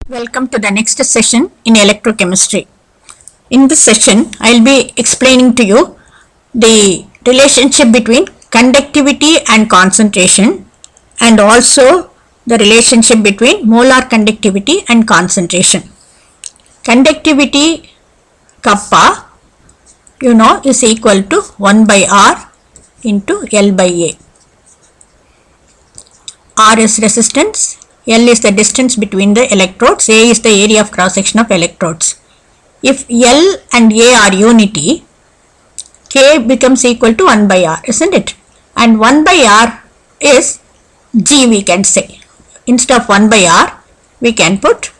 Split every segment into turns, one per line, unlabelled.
Welcome to the next session in electrochemistry. In this session, I will be explaining to you the relationship between conductivity and concentration, and also the relationship between molar conductivity and concentration. Conductivity kappa, is equal to 1 by R into L by A. R is resistance, L is the distance between the electrodes, A is the area of cross section of electrodes. If L and A are unity, K becomes equal to 1 by R, isn't it? And 1 by R is G, we can say. Instead of 1 by R, we can put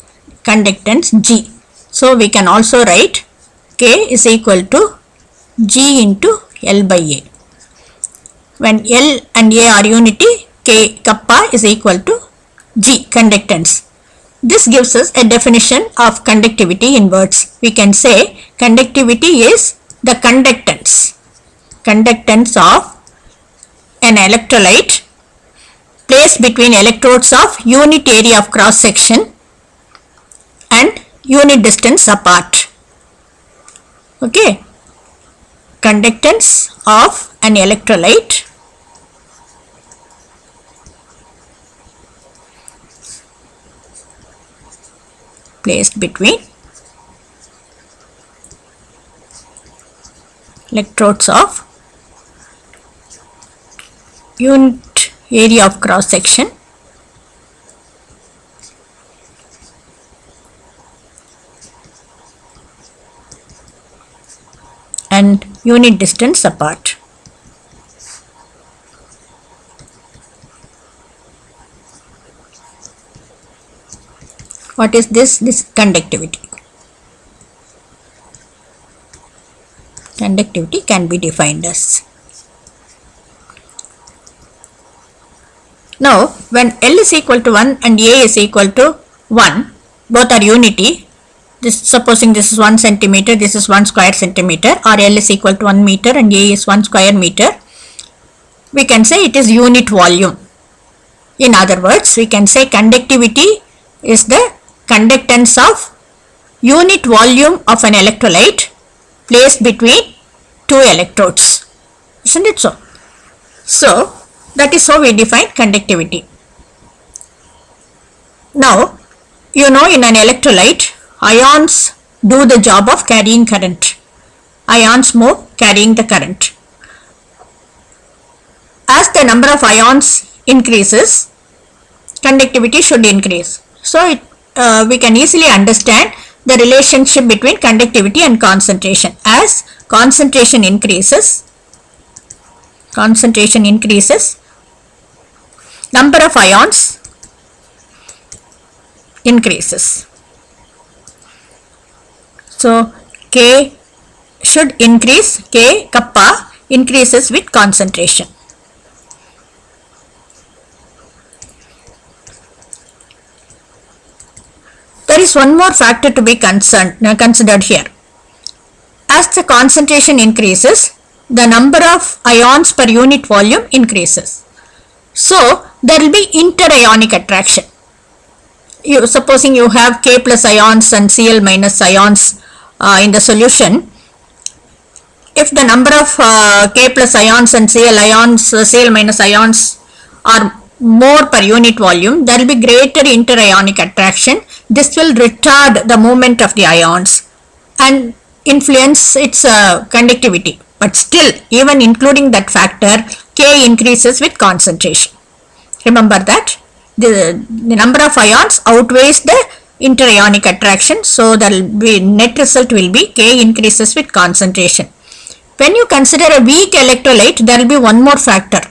conductance G. So we can also write K is equal to G into L by A. When L and A are unity, K kappa is equal to G, conductance. This gives us a definition of conductivity in words. We can say conductivity is the conductance of an electrolyte placed between electrodes of unit area of cross section and unit distance apart. Okay, conductance of an electrolyte placed between electrodes of unit area of cross section and unit distance apart. What is this? This conductivity. Conductivity can be defined as. Now, when L is equal to 1 and A is equal to 1, both are unity. Supposing this is 1 centimeter, this is 1 square centimeter, or L is equal to 1 meter and A is 1 square meter, we can say it is unit volume. In other words, we can say conductivity is the conductance of unit volume of an electrolyte placed between two electrodes. Isn't it so? So, that is how we define conductivity. Now, in an electrolyte, ions do the job of carrying current. Ions move carrying the current. As the number of ions increases, conductivity should increase. So, we can easily understand the relationship between conductivity and concentration. As concentration increases, number of ions increases. So, K should increase, K kappa increases with concentration. There is one more factor to be considered here. As the concentration increases, the number of ions per unit volume increases. So, there will be interionic attraction. Supposing you have K plus ions and Cl minus ions in the solution, if the number of K plus ions and Cl minus ions are more per unit volume, there will be greater interionic attraction. This will retard the movement of the ions and influence its conductivity. But still, even including that factor, K increases with concentration. Remember that the number of ions outweighs the interionic attraction. So, the net result will be K increases with concentration. When you consider a weak electrolyte, there will be one more factor.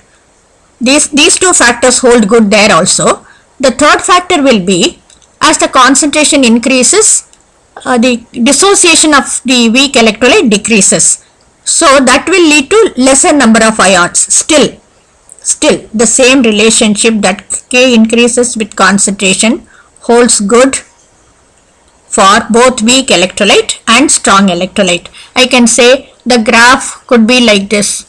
These two factors hold good there also. The third factor will be, as the concentration increases, the dissociation of the weak electrolyte decreases. So, that will lead to lesser number of ions. Still, the same relationship that K increases with concentration holds good for both weak electrolyte and strong electrolyte. I can say the graph could be like this.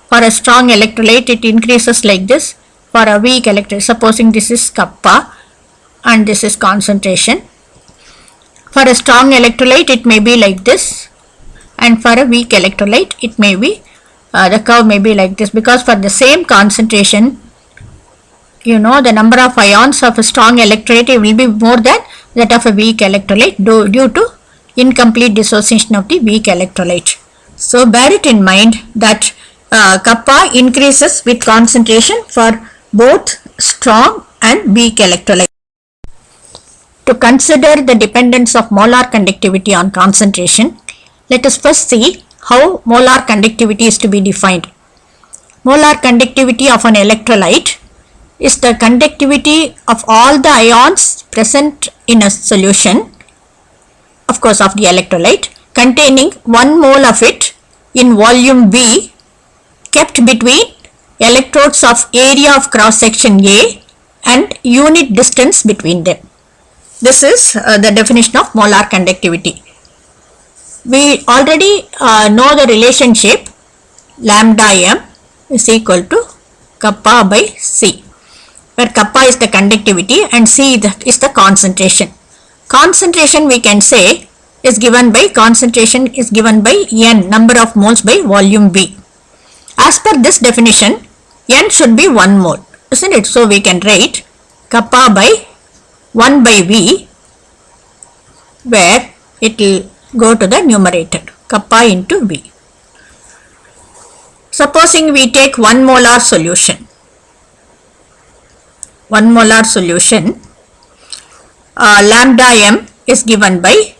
For a strong electrolyte, it increases like this. For a weak electrolyte, supposing this is kappa, and this is concentration. For a strong electrolyte it may be like this, and for a weak electrolyte it may be the curve may be like this, because for the same concentration, you know, the number of ions of a strong electrolyte will be more than that of a weak electrolyte due to incomplete dissociation of the weak electrolyte. So bear it in mind that kappa increases with concentration for both strong and weak electrolyte. To consider the dependence of molar conductivity on concentration, let us first see how molar conductivity is to be defined. Molar conductivity of an electrolyte is the conductivity of all the ions present in a solution, of course of the electrolyte, containing 1 mole of it in volume V, kept between electrodes of area of cross section A and unit distance between them. This is the definition of molar conductivity. We already know the relationship lambda m is equal to kappa by C, where kappa is the conductivity and C is the concentration. Concentration we can say is given by N, number of moles by volume V. As per this definition, N should be 1 mole, isn't it? So we can write kappa by 1 by V, where it will go to the numerator, kappa into V. Supposing we take 1 molar solution. 1 molar solution, lambda m is given by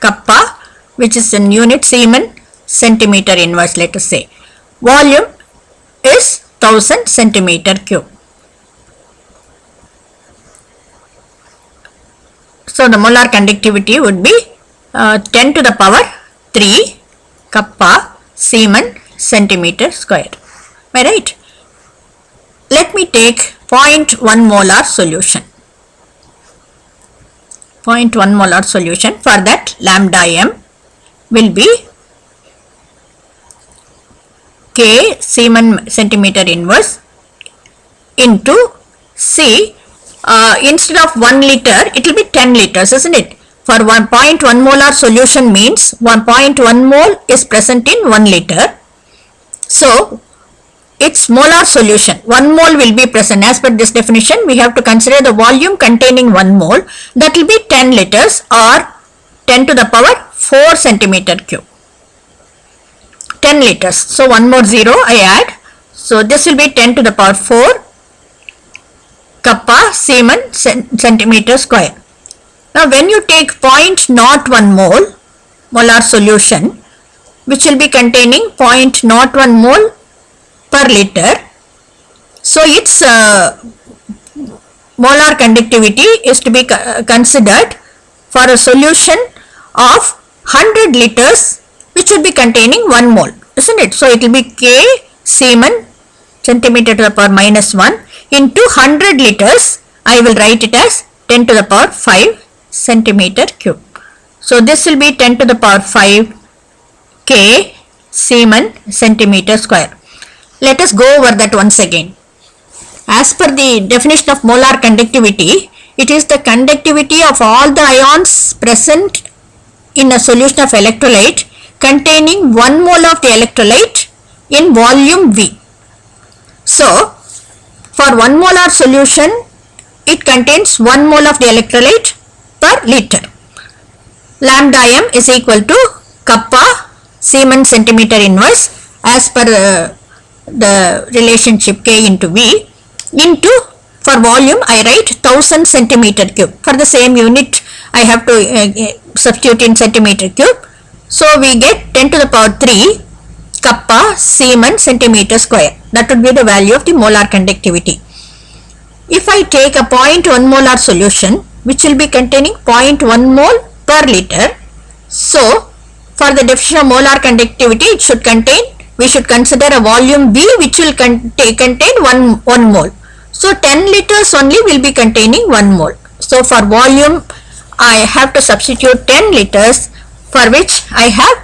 kappa, which is in unit Siemens centimeter inverse, let us say. Volume is 1000 centimeter cube. So the molar conductivity would be 10 to the power 3 kappa Siemens centimeter square. Am I right? Let me take 0.1 molar solution. 0.1 molar solution. For that, lambda m will be K Siemens centimeter inverse into C. Instead of 1 liter, it will be 10 liters, isn't it? For 1.1 molar solution means 1.1 mole is present in 1 liter. So its molar solution, 1 mole will be present. As per this definition, we have to consider the volume containing 1 mole, that will be 10 liters or 10 to the power 4 centimeter cube. 10 liters. So 1 more 0 I add. So this will be 10 to the power 4 kappa Siemens centimeter square. Now when you take 0.01 mole molar solution, which will be containing 0.01 mole per liter, so its molar conductivity is to be considered for a solution of 100 liters, which will be containing 1 mole, isn't it? So it will be K Siemens centimeter to the power minus 1 into 100 liters. I will write it as 10 to the power 5 centimeter cube. So this will be 10 to the power 5 K Siemens centimeter square. Let us go over that once again. As per the definition of molar conductivity, it is the conductivity of all the ions present in a solution of electrolyte containing 1 mole of the electrolyte in volume V. So for 1 molar solution, it contains 1 mole of the electrolyte per liter. Lambda m is equal to kappa Siemens centimeter inverse as per the relationship K into V into, for volume I write 1000 centimeter cube. For the same unit I have to substitute in centimeter cube. So we get 10 to the power 3 kappa Siemens centimeter square. That would be the value of the molar conductivity. If I take a 0.1 molar solution, which will be containing 0.1 mole per liter, so for the definition of molar conductivity, it should contain, we should consider a volume V which will contain 1 mole. So 10 liters only will be containing 1 mole. So for volume I have to substitute 10 liters, for which I have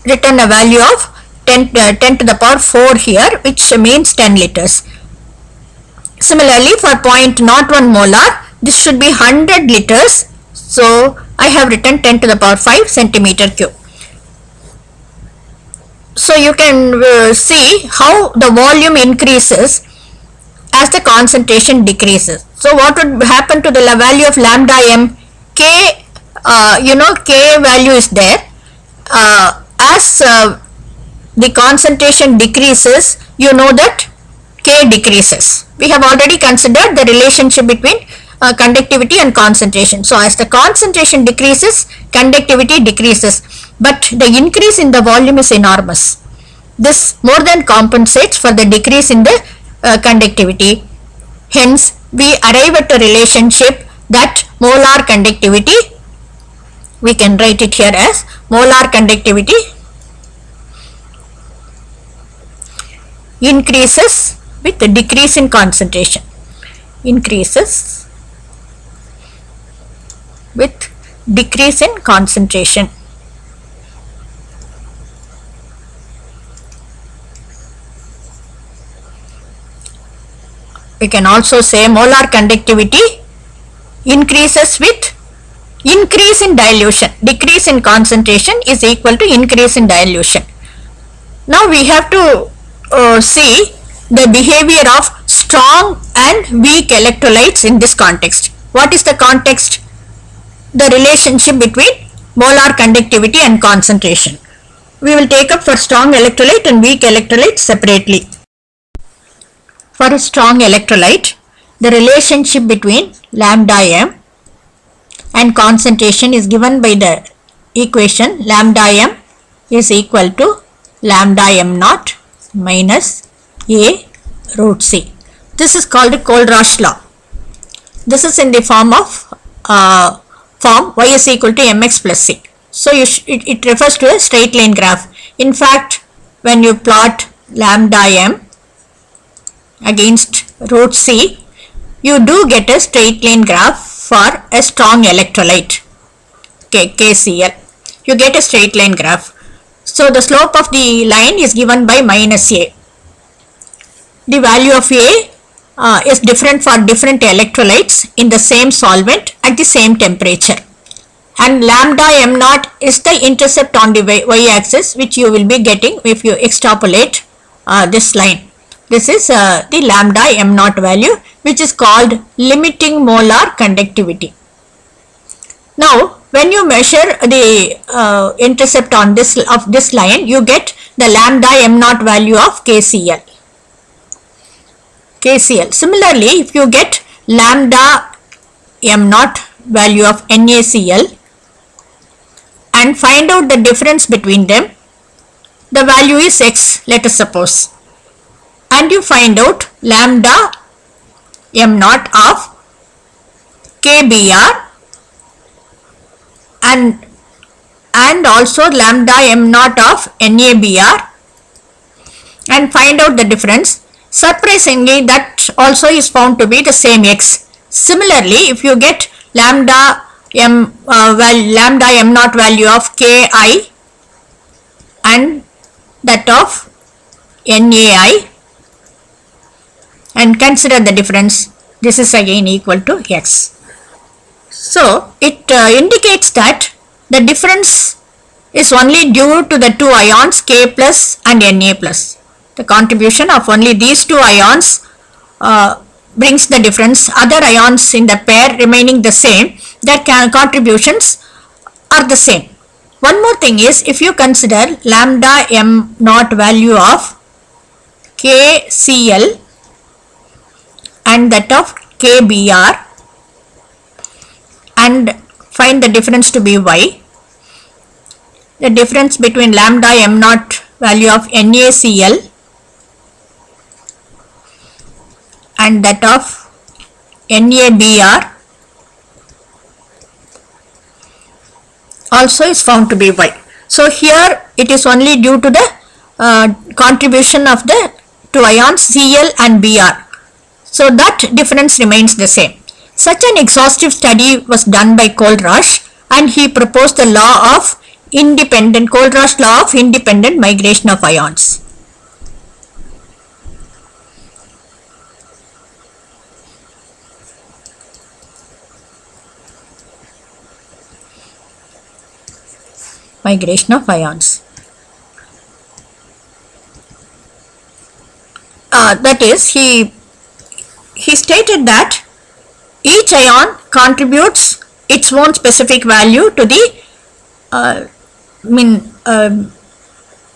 written a value of 10 to the power 4 here, which means 10 liters. Similarly, for 0.01 molar, this should be 100 liters. So I have written 10 to the power 5 centimeter cube. So you can see how the volume increases as the concentration decreases. So what would happen to the value of lambda m? K, K value is there. As the concentration decreases, you know that K decreases. We have already considered the relationship between conductivity and concentration. So as the concentration decreases, conductivity decreases, but the increase in the volume is enormous. This more than compensates for the decrease in the conductivity. Hence, we arrive at a relationship that molar conductivity, we can write it here as molar conductivity increases with the decrease in concentration. Increases with decrease in concentration. We can also say molar conductivity increases with increase in dilution. Decrease in concentration is equal to increase in dilution. Now we have to see the behavior of strong and weak electrolytes in this context. What is the context? The relationship between molar conductivity and concentration. We will take up for strong electrolyte and weak electrolyte separately. For a strong electrolyte, the relationship between lambda m and concentration is given by the equation lambda m is equal to lambda m naught minus a root c. This is called Kohlrausch law. This is in the form of y is equal to mx plus c. So it refers to a straight line graph. In fact, when you plot lambda m against root c, you do get a straight line graph for a strong electrolyte KCl. You get a straight line graph. So the slope of the line is given by minus a. The value of a is different for different electrolytes in the same solvent at the same temperature. And lambda m naught is the intercept on the y-axis, which you will be getting if you extrapolate this line. This is the lambda m naught value, which is called limiting molar conductivity. Now, when you measure the intercept on this line, you get the lambda m naught value of KCl. Similarly, if you get lambda m naught value of NaCl and find out the difference between them, the value is x, let us suppose, and you find out lambda m naught of KBr and also lambda m naught of NaBr and find out the difference. Surprisingly, that also is found to be the same x. Similarly, if you get lambda m naught value of Ki and that of NaI and consider the difference, this is again equal to x. So it indicates that the difference is only due to the two ions K plus and Na plus. The contribution of only these two ions brings the difference. Other ions in the pair remaining the same, their contributions are the same. One more thing is, if you consider lambda m naught value of KCl and that of KBr and find the difference to be y, the difference between lambda m naught value of NaCl and that of NaBr also is found to be y. So here it is only due to the contribution of the two ions Cl and Br. So that difference remains the same. Such an exhaustive study was done by Kohlrausch, and he proposed the law of Kohlrausch law of independent migration of ions. migration of ions. That is, he stated that each ion contributes its own specific value to the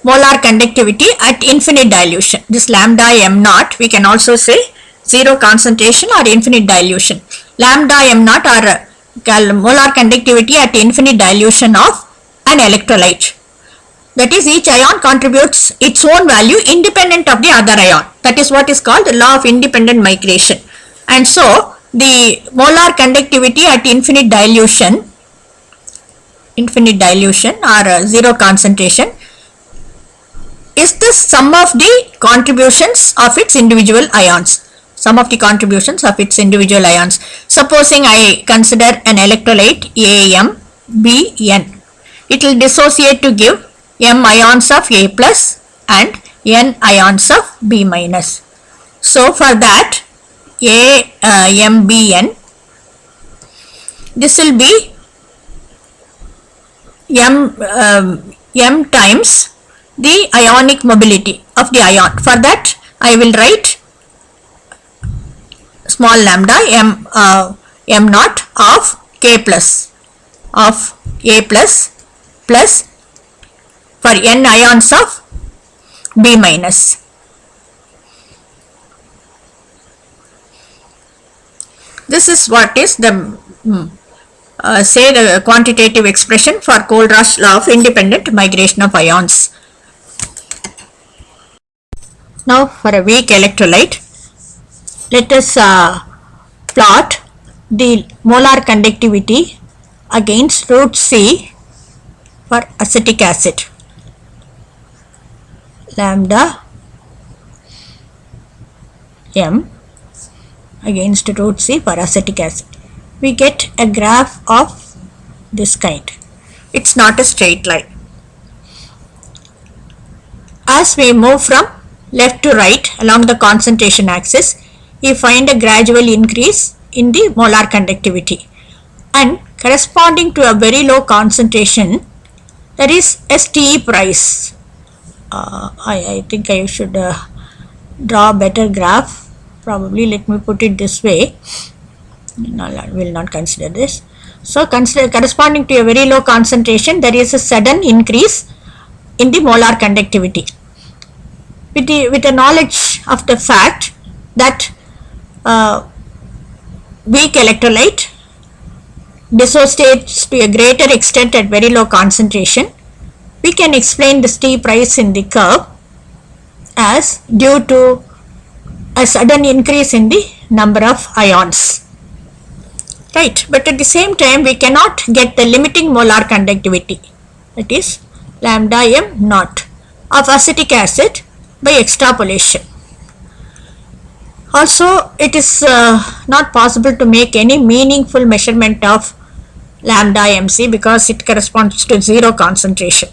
molar conductivity at infinite dilution. This lambda m naught, we can also say zero concentration or infinite dilution. Lambda m naught or molar conductivity at infinite dilution of an electrolyte. That is, each ion contributes its own value independent of the other ion. That is what is called the law of independent migration. And so, the molar conductivity at infinite dilution or zero concentration is the sum of the contributions of its individual ions. Supposing I consider an electrolyte AM, B, N. It will dissociate to give M ions of A plus and N ions of B minus. So for that AMBN, this will be M times the ionic mobility of the ion. For that I will write small lambda m naught of K plus of A plus plus for N ions of B minus. This is what is the the quantitative expression for Kohlraasch's law of independent migration of ions. Now for a weak electrolyte, let us plot the molar conductivity against root C for acetic acid. Lambda m against root C for acetic acid. We get a graph of this kind. It's not a straight line. As we move from left to right along the concentration axis, we find a gradual increase in the molar conductivity, and corresponding to a very low concentration, there is a steep rise. I think I should draw a better graph. Probably let me put it this way. No, I will not consider this. So corresponding to a very low concentration, there is a sudden increase in the molar conductivity. With the knowledge of the fact that weak electrolyte dissociates to a greater extent at very low concentration, we can explain the steep rise in the curve as due to a sudden increase in the number of ions. Right, but at the same time we cannot get the limiting molar conductivity, that is lambda m naught of acetic acid by extrapolation. Also, it is not possible to make any meaningful measurement of lambda mc because it corresponds to zero concentration.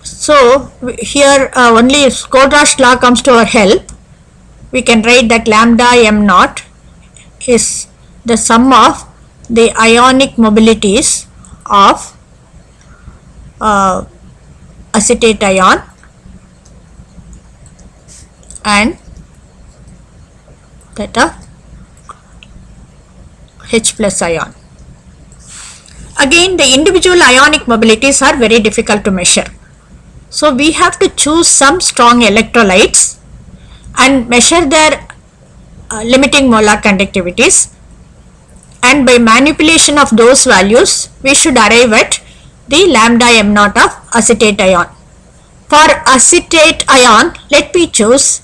So here only if Kohlraasch's law comes to our help, we can write that lambda m naught is the sum of the ionic mobilities of acetate ion and that of H plus ion. Again, the individual ionic mobilities are very difficult to measure. So we have to choose some strong electrolytes and measure their limiting molar conductivities, and by manipulation of those values we should arrive at the lambda m naught of acetate ion. For acetate ion, let me choose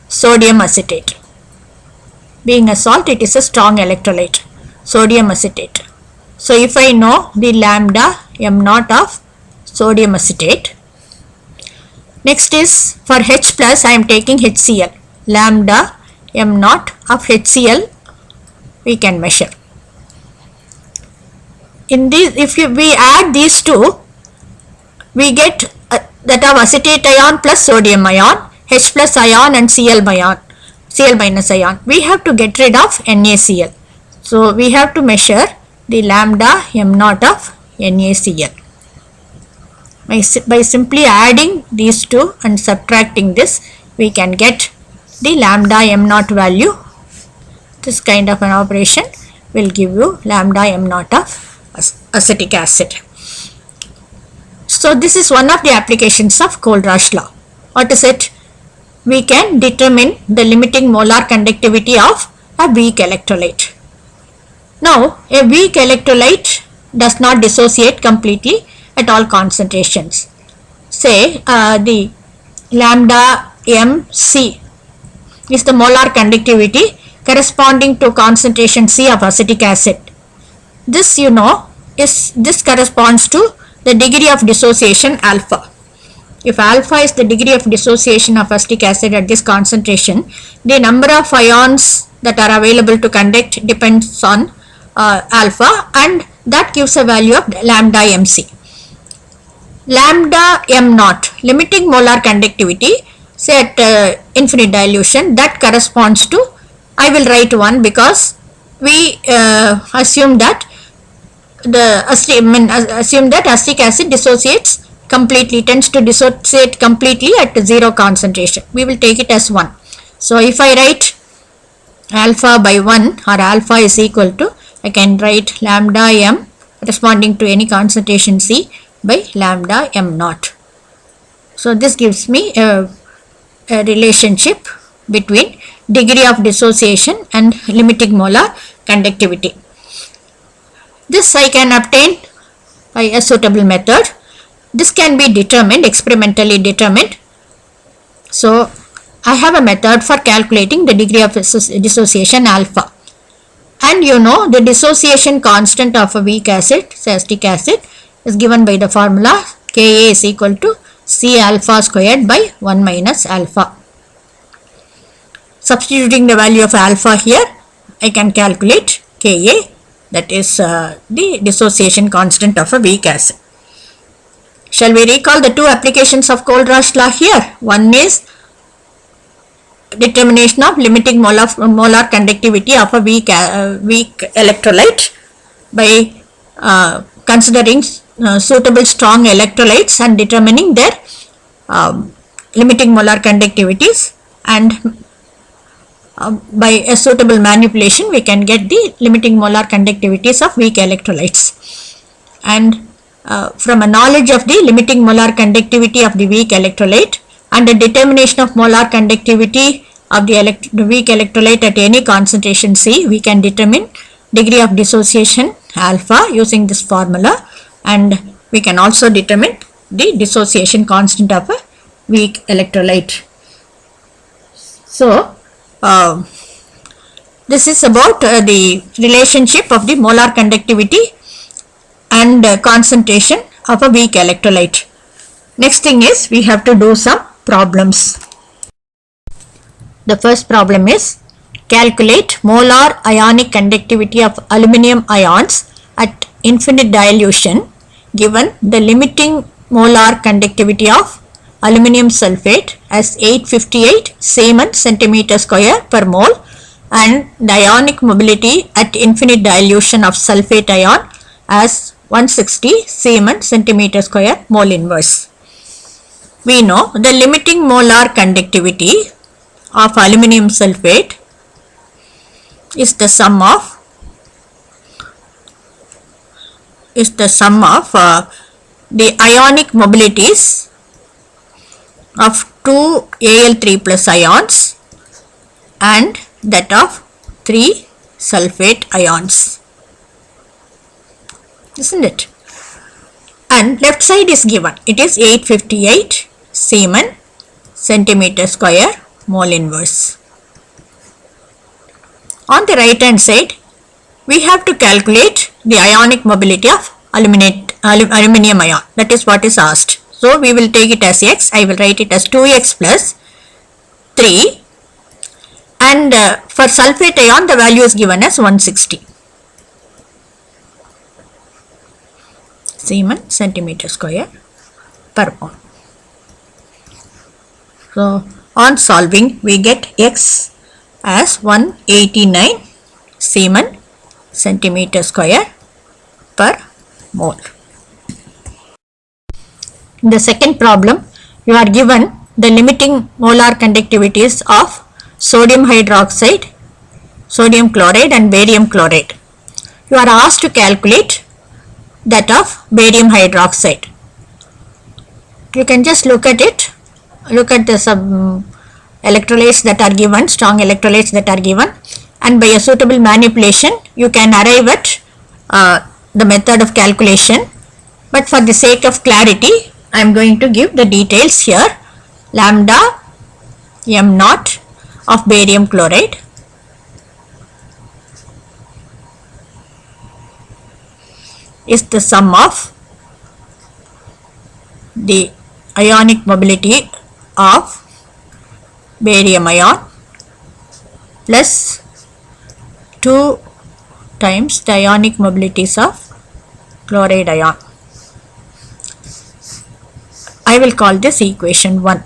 sodium acetate. Being a salt, it is a strong electrolyte, sodium acetate. So if I know the lambda m naught of sodium acetate, next is for H plus I am taking HCl, lambda m naught of HCl we can measure. In this, if we add these two, we get that of acetate ion plus sodium ion, H plus ion and Cl minus ion. We have to get rid of NaCl. So we have to measure the lambda m naught of NaCl. By simply adding these two and subtracting this, we can get the lambda m naught value. This kind of an operation will give you lambda m naught of acetic acid. So this is one of the applications of Kohlrausch law. What is it? We can determine the limiting molar conductivity of a weak electrolyte. Now, a weak electrolyte does not dissociate completely at all concentrations. Say the lambda mc is the molar conductivity corresponding to concentration C of acetic acid. This this corresponds to the degree of dissociation alpha. If alpha is the degree of dissociation of acetic acid at this concentration, the number of ions that are available to conduct depends on alpha, and that gives a value of lambda mc. Lambda m naught, limiting molar conductivity, say at infinite dilution, that corresponds to, I will write 1 because we assume that acetic acid dissociates completely, tends to dissociate completely at 0 concentration. We will take it as 1. So if I write alpha by 1, or alpha is equal to, I can write lambda m corresponding to any concentration C by lambda m naught. So this gives me a relationship between degree of dissociation and limiting molar conductivity. This I can obtain by a suitable method. This can be determined, experimentally determined. So I have a method for calculating the degree of dissociation alpha. And the dissociation constant of a weak acid, say acetic acid, is given by the formula Ka is equal to C alpha squared by 1 minus alpha. Substituting the value of alpha here, I can calculate Ka, that is the dissociation constant of a weak acid. Shall we recall the two applications of Kohlrausch law here? One is determination of limiting molar conductivity of a weak electrolyte by considering suitable strong electrolytes and determining their limiting molar conductivities, and by a suitable manipulation we can get the limiting molar conductivities of weak electrolytes. And from a knowledge of the limiting molar conductivity of the weak electrolyte and the determination of molar conductivity of the weak electrolyte at any concentration C, we can determine degree of dissociation alpha using this formula, and we can also determine the dissociation constant of a weak electrolyte. So this is about the relationship of the molar conductivity and concentration of a weak electrolyte. Next thing is we have to do some problems. The first problem is calculate molar ionic conductivity of aluminum ions at infinite dilution given the limiting molar conductivity of aluminum sulfate as 858 Siemens centimeter square per mole and the ionic mobility at infinite dilution of sulfate ion as 160 Siemens centimeter square mole inverse. We know the limiting molar conductivity of aluminum sulfate is the sum of the ionic mobilities of 2 Al3 plus ions and that of 3 sulfate ions, isn't it? And left side is given, it is 858 Siemens centimeter square mole inverse. On the right hand side, we have to calculate the ionic mobility of aluminum ion. That is what is asked. So we will take it as x. I will write it as 2x plus 3, and for sulfate ion the value is given as 160 Siemens centimeter square per mole. So on solving we get x as 189 Siemens centimeter square per mole. In the second problem, you are given the limiting molar conductivities of sodium hydroxide, sodium chloride and barium chloride. You are asked to calculate that of barium hydroxide. You can just look at it, look at the electrolytes that are given, strong electrolytes that are given, and by a suitable manipulation you can arrive at the method of calculation. But for the sake of clarity, I am going to give the details here. Lambda m naught of barium chloride is the sum of the ionic mobility of barium ion plus 2 times the ionic mobilities of chloride ion. I will call this equation 1.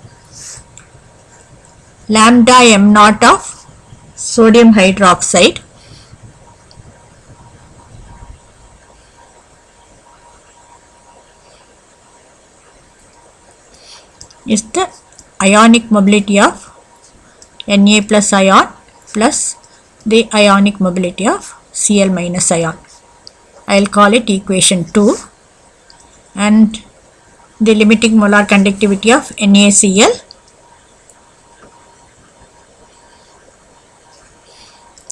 Lambda m naught of sodium hydroxide is the ionic mobility of Na plus ion plus the ionic mobility of Cl minus ion. I will call it equation 2, and the limiting molar conductivity of NaCl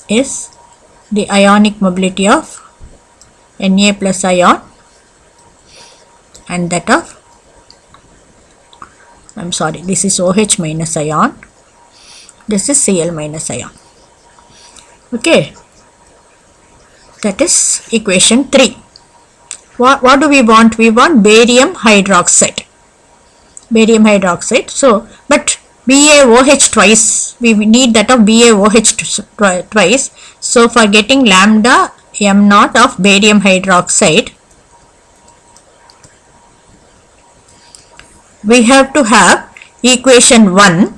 is the ionic mobility of Na plus ion and that of, this is OH minus ion, this is Cl minus ion. Okay, that is equation 3. What do we want? We want barium hydroxide. Barium hydroxide. So, but BaOH twice, we need that of BaOH twice. So, for getting lambda m naught of barium hydroxide, we have to have equation 1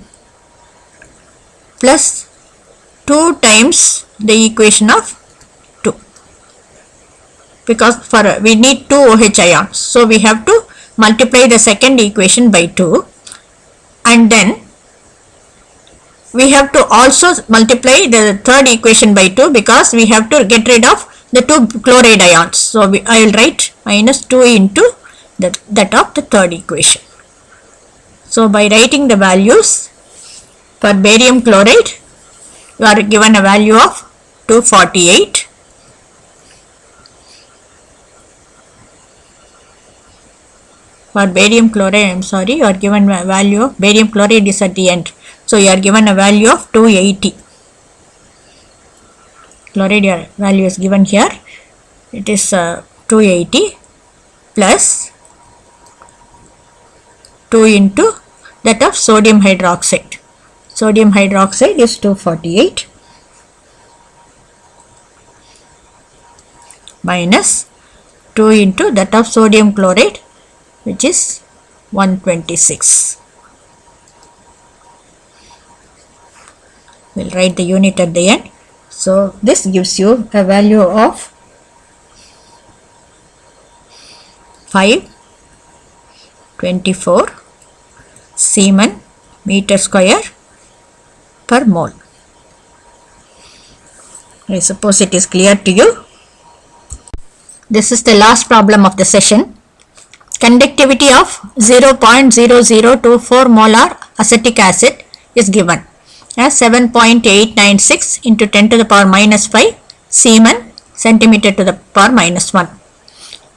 plus 2 times the equation of 2, because we need 2 OH ions. So, we have to multiply the second equation by 2, and then we have to also multiply the third equation by 2, because we have to get rid of the 2 chloride ions. So, I will write minus 2 into that of the third equation. So, by writing the values for barium chloride, you are given a value of 248. For barium chloride, you are given a value of barium chloride is at the end. So, you are given a value of 280. Chloride value is given here. It is 280 plus 2 into that of sodium hydroxide. Sodium hydroxide is 248 minus 2 into that of sodium chloride, which is 126. We will write the unit at the end. So, this gives you a value of 524 Siemen meter square per mole. I suppose it is clear to you. This is the last problem of the session. Conductivity of 0.0024 molar acetic acid is given as 7.896 into 10 to the power minus 5 Siemen centimeter to the power minus 1.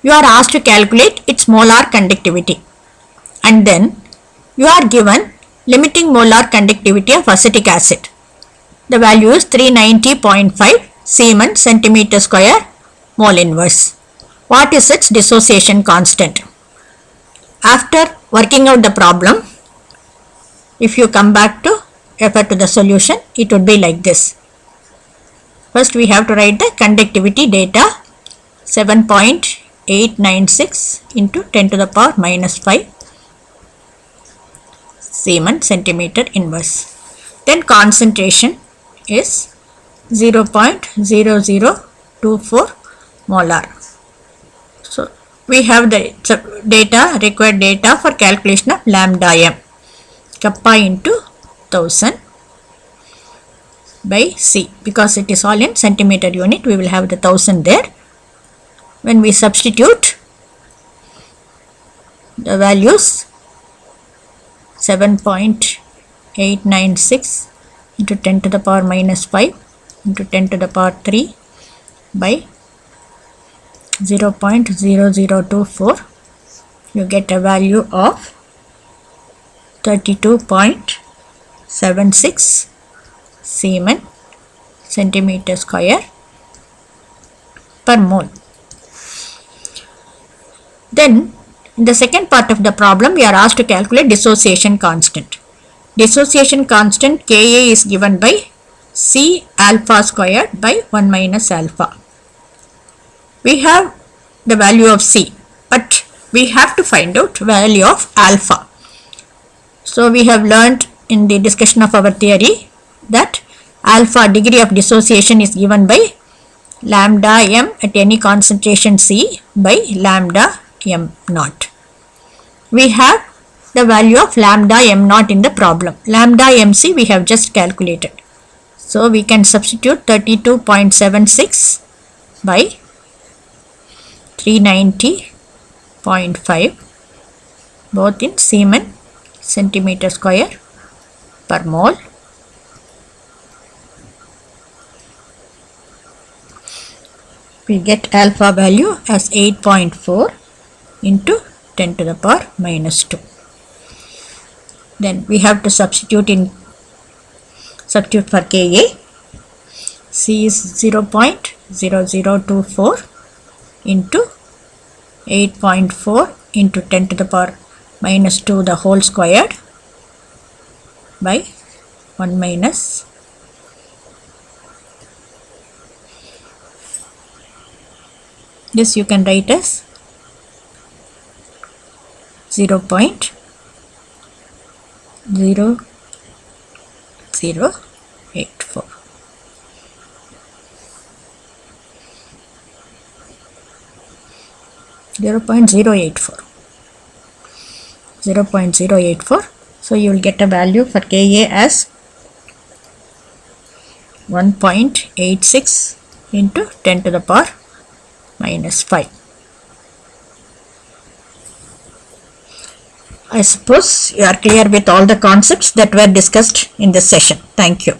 You are asked to calculate its molar conductivity, and then you are given limiting molar conductivity of acetic acid. The value is 390.5 Siemen centimeter square mole inverse. What is its dissociation constant? After working out the problem, if you come back to refer to the solution, it would be like this. First, we have to write the conductivity data: 7.896 into 10 to the power minus 5 Siemen centimeter inverse. Then concentration is 0.0024 molar. So, we have the required data for calculation of lambda m. Kappa into 1000 by C. Because it is all in centimeter unit, we will have the 1000 there. When we substitute the values, 7.896 into 10 to the power minus 5 into 10 to the power 3 by 0.0024, you get a value of 32.76 Siemens centimeter square per mole. Then in the second part of the problem, we are asked to calculate dissociation constant. Dissociation constant Ka is given by C alpha squared by 1 minus alpha. We have the value of C, but we have to find out value of alpha. So we have learned in the discussion of our theory that alpha degree of dissociation is given by lambda m at any concentration C by lambda m naught. We have the value of lambda m naught in the problem. Lambda mc we have just calculated. So we can substitute 32.76 by 390.5 both in Siemens centimeter square per mole. We get alpha value as 8.4 into 10 to the power minus 2. Then we have to substitute for Ka. C is 0.0024 into 8.4 into 10 to the power minus 2 the whole squared by 1 minus this you can write as 0.0084. So you will get a value for Ka as 1.86 into 10 to the power minus 5. I suppose you are clear with all the concepts that were discussed in this session. Thank you.